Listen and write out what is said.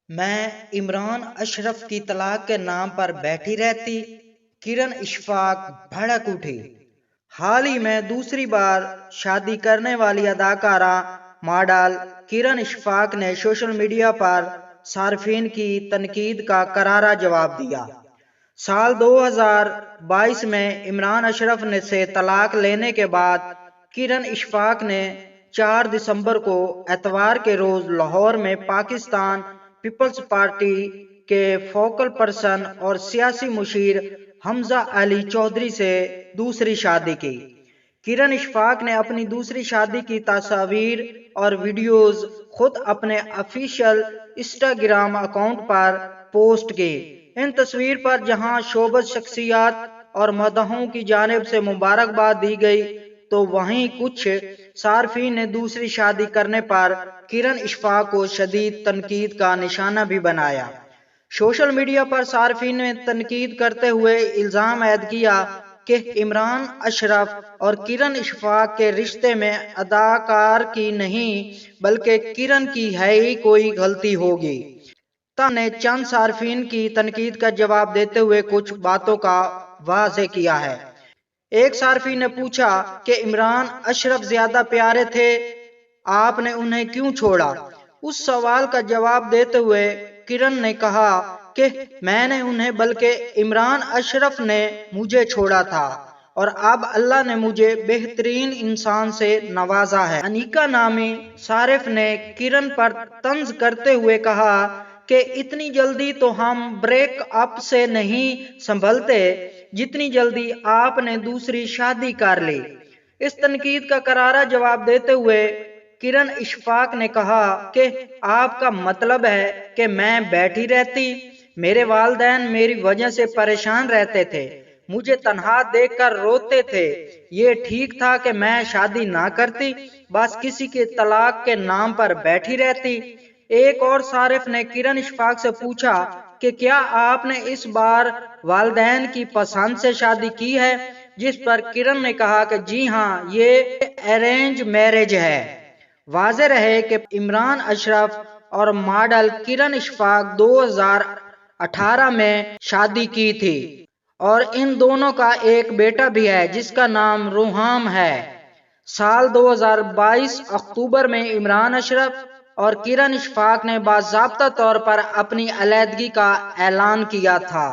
میں عمران اشرف کی طلاق کے نام پر بیٹھی رہتی، کرن اشفاق بھڑک اٹھی۔ حال ہی میں دوسری بار شادی کرنے والی اداکارہ ماڈل کرن اشفاق نے سوشل میڈیا پر صارفین کی تنقید کا کرارا جواب دیا۔ سال 2022 میں عمران اشرف سے طلاق لینے کے بعد کرن اشفاق نے 4 دسمبر کو اتوار کے روز لاہور میں پاکستان پیپلز پارٹی کے فوکل پرسن اور سیاسی مشیر حمزہ علی چودھری سے دوسری شادی کی۔ کرن اشفاق نے اپنی دوسری شادی کی تصاویر اور ویڈیوز خود اپنے آفیشیل انسٹاگرام اکاؤنٹ پر پوسٹ کی۔ ان تصویر پر جہاں شوبز شخصیات اور مداحوں کی جانب سے مبارکباد دی گئی، تو وہیں کچھ صارفین نے دوسری شادی کرنے پر کرن اشفاق کو شدید تنقید کا نشانہ بھی بنایا۔ سوشل میڈیا پر صارفین نے تنقید کرتے ہوئے الزام عائد کیا کہ عمران اشرف اور کرن اشفاق کے رشتے میں اداکار کی نہیں بلکہ کرن کی ہے ہی کوئی غلطی ہوگی۔ نے چند صارفین کی تنقید کا جواب دیتے ہوئے کچھ باتوں کا واضح کیا ہے۔ ایک صارفین نے پوچھا کہ عمران اشرف زیادہ پیارے تھے، آپ نے انہیں کیوں چھوڑا؟ اس سوال کا جواب دیتے ہوئے کرن نے کہا کہ میں نے انہیں بلکہ عمران اشرف نے مجھے چھوڑا تھا، اور اب اللہ نے مجھے بہترین انسان سے نوازا ہے۔ انیکا نامی صارف نے کرن پر طنز کرتے ہوئے کہا کہ اتنی جلدی تو ہم بریک اپ سے نہیں سنبھلتے جتنی جلدی آپ نے دوسری شادی کر لی۔ اس تنقید کا کرارا جواب دیتے ہوئے کرن اشفاق نے کہا کہ آپ کا مطلب ہے کہ میں بیٹھی رہتی؟ میرے والدین میری وجہ سے پریشان رہتے تھے، مجھے تنہا دیکھ کر روتے تھے، یہ ٹھیک تھا کہ میں شادی نہ کرتی، بس کسی کے طلاق کے نام پر بیٹھی رہتی؟ ایک اور صارف نے کرن اشفاق سے پوچھا کہ کیا آپ نے اس بار والدین کی پسند سے شادی کی ہے؟ جس پر کرن نے کہا کہ جی ہاں، یہ ارینج میرج ہے۔ واضح رہے کہ عمران اشرف اور ماڈل کرن اشفاق 2018 میں شادی کی تھی، اور ان دونوں کا ایک بیٹا بھی ہے جس کا نام روحام ہے۔ سال 2022 اکتوبر میں عمران اشرف اور کرن اشفاق نے باضابطہ طور پر اپنی علیحدگی کا اعلان کیا تھا۔